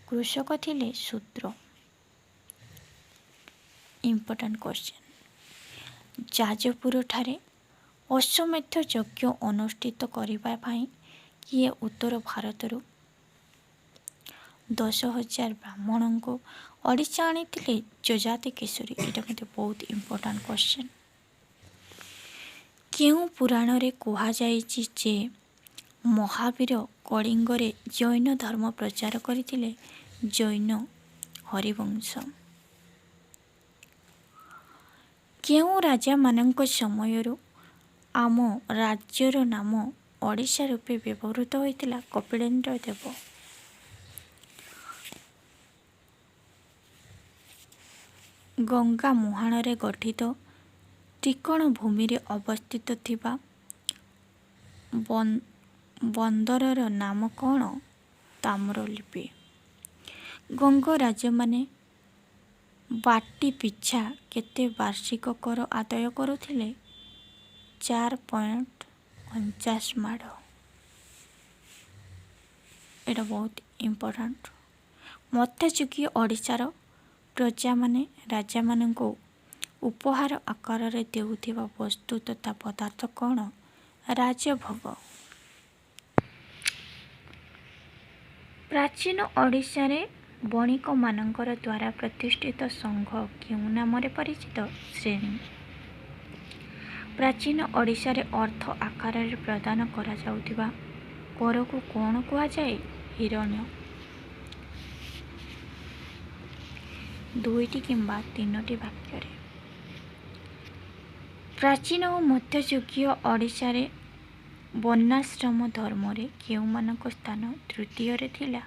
କୃଷକ ଥିଲେ? ଶୂଦ୍ର। Important question. ଯାଜପୁରଠାରେ ଅଶ୍ୱମେଧ ଯଜ୍ଞ ଅନୁଷ୍ଠିତ କରିବା ପାଇଁ କିଏ ଉତ୍ତର ଭାରତରୁ 10,000 ବ୍ରାହ୍ମଣଙ୍କୁ ଓଡ଼ିଶା ଆଣିଥିଲେ? ଯଯାତି କେଶରୀ। ଏଇଟା ମଧ୍ୟ ବହୁତ ଇମ୍ପୋର୍ଟାଣ୍ଟ କ୍ୱେଶ୍ଚନ୍। କେଉଁ ପୁରାଣରେ କୁହାଯାଇଛି ଯେ ମହାବୀର କଳିଙ୍ଗରେ ଜୈନ ଧର୍ମ ପ୍ରଚାର କରିଥିଲେ? ଜୈନ हरिवंश। केउं राजाମାନଙ୍କ समयରୁ आम राज्यर नाम ओडिशा रूपे व्यवहृत होइतिला? कपिलेन्द्र देव। गंगा मुहाणरे गठित त्रिकोण भूमि रे अवस्थित थिबा बंदरर नाम कौन? ताम्रलिप्ति। गंग राजमाने बाटी पिछा केते वार्षिक कर आदाय करुथिले? 4.49 माड़। एटा बहुत इम्पोर्टेंट। मध्ययुगीय ओडिशार प्रजा माने राजा मानंको उपहार आकार रे देउथिबा वस्तु तथा पदार्थ कौन? राजभोग। प्राचीन ओडिशा रे बणिक मानंकर द्वारा प्रतिष्ठित संघ केउं नामरे परिचित? श्रेणी। प्राचीन ओडिशा रे अर्थ आकार रे प्रदान करा जाउथिबा कर को कौन कुहा जाए? हिरण्य। दुईटी किंबा तीनोटी वाक्य रे। प्राचीन और मध्ययुगीय ओडिशा रे वर्णाश्रम धर्म रे केउं मानक स्थान तृतीय रे थिला?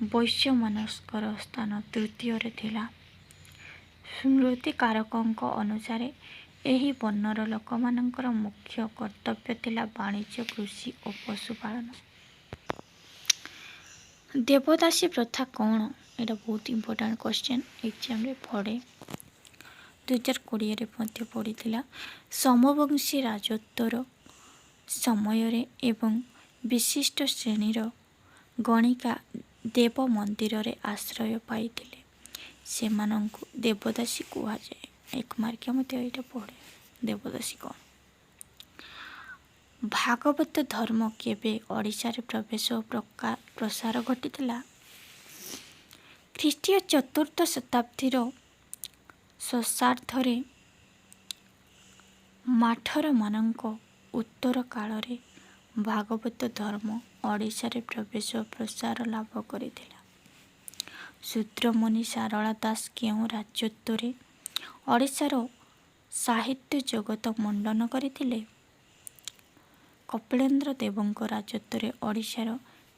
वैश्य मानस्कर स्थान तृतीय रे थिला। स्मृतिकारकଙ୍କ अनुसारे ଏହି ବର୍ଣ୍ଣର ଲୋକମାନଙ୍କର ମୁଖ୍ୟ କର୍ତ୍ତବ୍ୟ ଥିଲା ବାଣିଜ୍ୟ, କୃଷି ଓ ପଶୁପାଳନ। ଦେବଦାସୀ ପ୍ରଥା କ'ଣ? ଏଇଟା ବହୁତ ଇମ୍ପୋର୍ଟାଣ୍ଟ କ୍ୱେଶ୍ଚନ୍, ଏକ୍ଜାମ୍ରେ ପଡ଼େ। 2020ରେ ମଧ୍ୟ ପଡ଼ିଥିଲା। ସମବଂଶୀ ରାଜତ୍ୱର ସମୟରେ ଏବଂ ବିଶିଷ୍ଟ ଶ୍ରେଣୀର ଗଣିକା ଦେବ ମନ୍ଦିରରେ ଆଶ୍ରୟ ପାଇଥିଲେ ସେମାନଙ୍କୁ ଦେବଦାସୀ କୁହାଯାଏ। ଏକ ମାର୍କିଆ ମଧ୍ୟ ଏଇଟା ପଡ଼େ। ଦେବଦାସୀ କ'ଣ? ଭାଗବତ ଧର୍ମ କେବେ ଓଡ଼ିଶାରେ ପ୍ରବେଶ ଓ ପ୍ରସାର ଘଟିଥିଲା? ଖ୍ରୀଷ୍ଟୀୟ ଚତୁର୍ଥ ଶତାବ୍ଦୀର ଶେଷାର୍ଦ୍ଧରେ ମାଠରମାନଙ୍କ ଉତ୍ତର କାଳରେ ଭାଗବତ ଧର୍ମ ଓଡ଼ିଶାରେ ପ୍ରବେଶ ଓ ପ୍ରସାର ଲାଭ କରିଥିଲା। ଶୂଦ୍ରମଣି ସାରଳା ଦାସ କେଉଁ ରାଜତ୍ୱରେ ଓଡ଼ିଶାର ସାହିତ୍ୟ ଜଗତ ମଣ୍ଡନ କରିଥିଲେ? କପିଳେନ୍ଦ୍ର ଦେବଙ୍କ ରାଜତ୍ୱରେ ଓଡ଼ିଶାର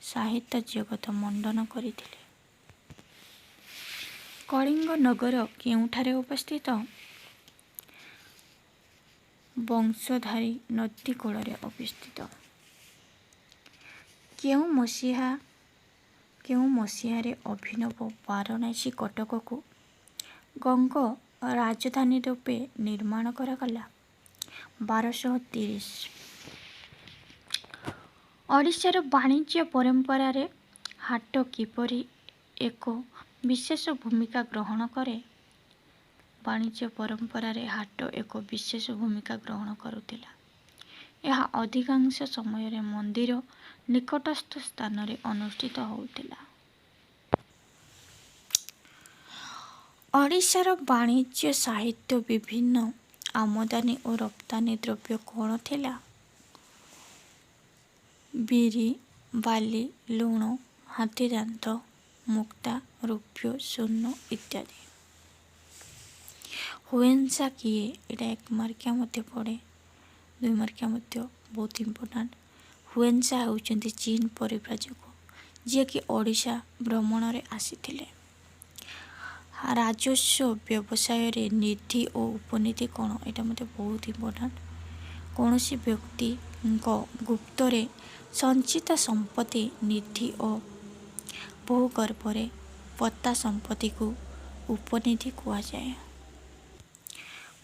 ସାହିତ୍ୟ ଜଗତ ମଣ୍ଡନ କରିଥିଲେ। କଳିଙ୍ଗ ନଗର କେଉଁଠାରେ ଅବସ୍ଥିତ? ବଂଶଧାରୀ ନଦୀ କୂଳରେ ଅବସ୍ଥିତ। କେଉଁ ମସିହାରେ ଅଭିନବ ବାରାଣସୀ କଟକକୁ ଗଙ୍ଗ ରାଜଧାନୀ ରୂପେ ନିର୍ମାଣ କରାଗଲା? 1230। ଓଡ଼ିଶାର ବାଣିଜ୍ୟ ପରମ୍ପରାରେ ହାଟ କିପରି ଏକ ବିଶେଷ ଭୂମିକା ଗ୍ରହଣ କରେ? ବାଣିଜ୍ୟ ପରମ୍ପରାରେ ହାଟ ଏକ ବିଶେଷ ଭୂମିକା ଗ୍ରହଣ କରୁଥିଲା। ଏହା ଅଧିକାଂଶ ସମୟରେ ମନ୍ଦିର ନିକଟସ୍ଥ ସ୍ଥାନରେ ଅନୁଷ୍ଠିତ ହେଉଥିଲା। ଓଡ଼ିଶାର ବାଣିଜ୍ୟ ସାହିତ୍ୟ ବିଭିନ୍ନ ଆମଦାନୀ ଓ ରପ୍ତାନି ଦ୍ରବ୍ୟ କ'ଣ ଥିଲା? ବିରି, ବାଲି, ଲୁଣ, ହାତୀଦାନ୍ତ, ମୁକ୍ତା, ରୌପ୍ୟ, ସ୍ୱର୍ଣ୍ଣ ଇତ୍ୟାଦି। ହୁଏନ୍ସା କିଏ? ଏଇଟା ଏକ ମାର୍କିଆ ମଧ୍ୟ ପଡ଼େ। 2 ମାର୍କିଆ ମଧ୍ୟ ବହୁତ ଇମ୍ପୋର୍ଟାଣ୍ଟ। ହୁଏନ୍ସା ହେଉଛନ୍ତି ଚୀନ ପରିବ୍ରାଜକ ଯିଏକି ଓଡ଼ିଶା ଭ୍ରମଣରେ ଆସିଥିଲେ। ରାଜସ୍ୱ ବ୍ୟବସାୟରେ ନିଧି ଓ ଉପନିଧି କ'ଣ? ଏଇଟା ମଧ୍ୟ ବହୁତ ଇମ୍ପୋର୍ଟାଣ୍ଟ। କୌଣସି ବ୍ୟକ୍ତିଙ୍କ ଗୁପ୍ତରେ ସଞ୍ଚିତ ସମ୍ପତ୍ତି, ନିଧି ଓ ଭୂଗର୍ଭରେ ପୋତା ସମ୍ପତ୍ତିକୁ ଉପନିଧି କୁହାଯାଏ।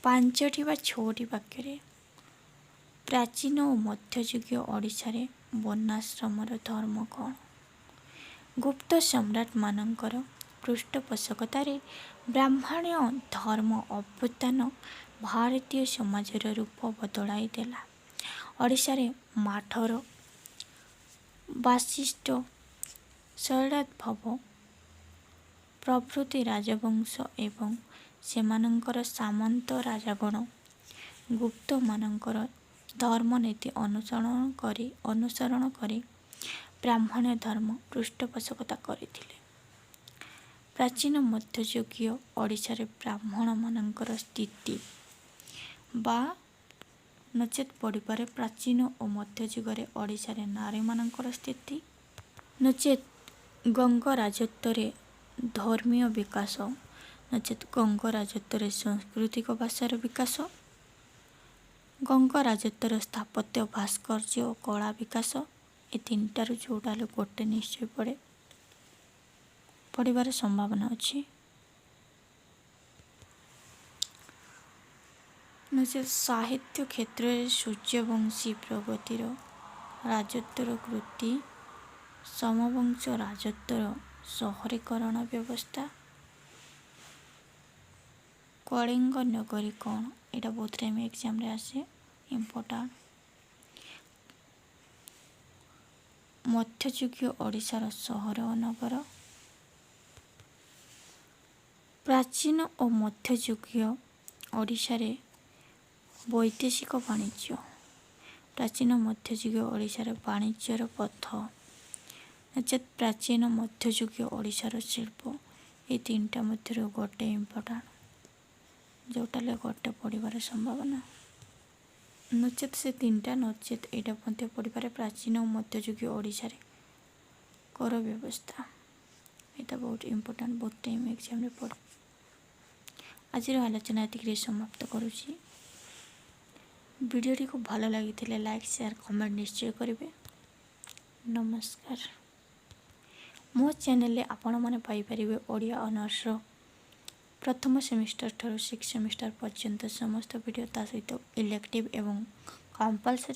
5ଟି ବା 6ଟି ବାକ୍ୟରେ ପ୍ରାଚୀନ ଓ ମଧ୍ୟଯୁଗୀୟ ଓଡ଼ିଶାରେ ବର୍ଣ୍ଣାଶ୍ରମର ଧର୍ମ କ'ଣ? ଗୁପ୍ତ ସମ୍ରାଟମାନଙ୍କର ପୃଷ୍ଠପୋଷକତାରେ ବ୍ରାହ୍ମଣ୍ୟ ଧର୍ମ ଅଭ୍ୟୁତ୍ଥାନ ଭାରତୀୟ ସମାଜର ରୂପ ବଦଳାଇ ଦେଲା। ଓଡ଼ିଶାରେ ମାଠର, ବାସିଷ୍ଠ, ଶୈଳୋଦ୍ଭବ ପ୍ରଭୃତି ରାଜବଂଶ ଏବଂ ସେମାନଙ୍କର ସାମନ୍ତ ରାଜାଗଣ ଗୁପ୍ତମାନଙ୍କର ଧର୍ମନୀତି ଅନୁସରଣ କରି ବ୍ରାହ୍ମଣ୍ୟ ଧର୍ମ ପୃଷ୍ଠପୋଷକତା କରିଥିଲେ। ପ୍ରାଚୀନ ମଧ୍ୟଯୁଗୀୟ ଓଡ଼ିଶାରେ ବ୍ରାହ୍ମଣମାନଙ୍କର ସ୍ଥିତି ବା ନଚେତ୍ ପଡ଼ିପାରେ ପ୍ରାଚୀନ ଓ ମଧ୍ୟଯୁଗରେ ଓଡ଼ିଶାରେ ନାରୀମାନଙ୍କର ସ୍ଥିତି, ନଚେତ୍ ଗଙ୍ଗ ରାଜତ୍ୱରେ ଧର୍ମୀୟ ବିକାଶ, ନଚେତ୍ ଗଙ୍ଗ ରାଜତ୍ୱରେ ସାଂସ୍କୃତିକ ଭାଷାର ବିକାଶ, ଗଙ୍ଗ ରାଜତ୍ୱର ସ୍ଥାପତ୍ୟ ଭାସ୍କର୍ଯ୍ୟ ଓ କଳା ବିକାଶ। ଏ ତିନିଟାରୁ ଯେଉଁଟା ହେଲେ ଗୋଟେ ନିଶ୍ଚୟ ପଡ଼ିବାର ସମ୍ଭାବନା ଅଛି। ନଚେତ୍ ସାହିତ୍ୟ କ୍ଷେତ୍ରରେ ସୂର୍ଯ୍ୟବଂଶୀ ପ୍ରଗତିର ରାଜତ୍ୱର କୃତି, ସମବଂଶ ରାଜତ୍ୱର ସହରୀକରଣ ବ୍ୟବସ୍ଥା, କଳିଙ୍ଗ ନଗରୀ କ'ଣ, ଏଇଟା ବହୁତ ଟାଇମ୍ ଏକ୍ଜାମ୍ରେ ଆସେ, ଇମ୍ପୋର୍ଟାଣ୍ଟ। ମଧ୍ୟଯୁଗୀୟ ଓଡ଼ିଶାର ସହର ଓ ନଗର। ପ୍ରାଚୀନ ଓ ମଧ୍ୟଯୁଗୀୟ ଓଡ଼ିଶାରେ ବୈଦେଶିକ ବାଣିଜ୍ୟ। ପ୍ରାଚୀନ ମଧ୍ୟଯୁଗୀୟ ଓଡ଼ିଶାର ବାଣିଜ୍ୟର ପଥ, ନଚେତ୍ ପ୍ରାଚୀନ ମଧ୍ୟଯୁଗୀୟ ଓଡ଼ିଶାର ଶିଳ୍ପ। ଏଇ ତିନିଟା ମଧ୍ୟରୁ ଗୋଟେ ଇମ୍ପୋର୍ଟାଣ୍ଟ, ଯେଉଁଟା ହେଲେ ଗୋଟେ ପଡ଼ିବାର ସମ୍ଭାବନା। ନଚେତ୍ ସେ ତିନିଟା, ନଚେତ୍ ଏଇଟା ମଧ୍ୟ ପଡ଼ିପାରେ ପ୍ରାଚୀନ ଓ ମଧ୍ୟଯୁଗୀୟ ଓଡ଼ିଶାରେ କର ବ୍ୟବସ୍ଥା। ଏଇଟା ବହୁତ ଇମ୍ପୋର୍ଟାଣ୍ଟ, ବହୁତ ଟାଇମ୍ ଏକ୍ଜାମ୍ରେ ପଡ଼େ। ଆଜିର ଆଲୋଚନା ଏତିକିରେ ସମାପ୍ତ କରୁଛି। ଭିଡ଼ିଓଟିକୁ ଭଲ ଲାଗିଥିଲେ ଲାଇକ୍, ସେୟାର, କମେଣ୍ଟ ନିଶ୍ଚୟ କରିବେ। ନମସ୍କାର। ମୋ ଚ୍ୟାନେଲରେ ଆପଣମାନେ ପାଇପାରିବେ ଓଡ଼ିଆ ଅନର୍ସର ପ୍ରଥମ ସେମିଷ୍ଟର ଠାରୁ 6th ସେମିଷ୍ଟର ପର୍ଯ୍ୟନ୍ତ ସମସ୍ତ ଭିଡ଼ିଓ, ତା ସହିତ ଇଲେକ୍ଟିଭ୍ ଏବଂ କମ୍ପଲସରି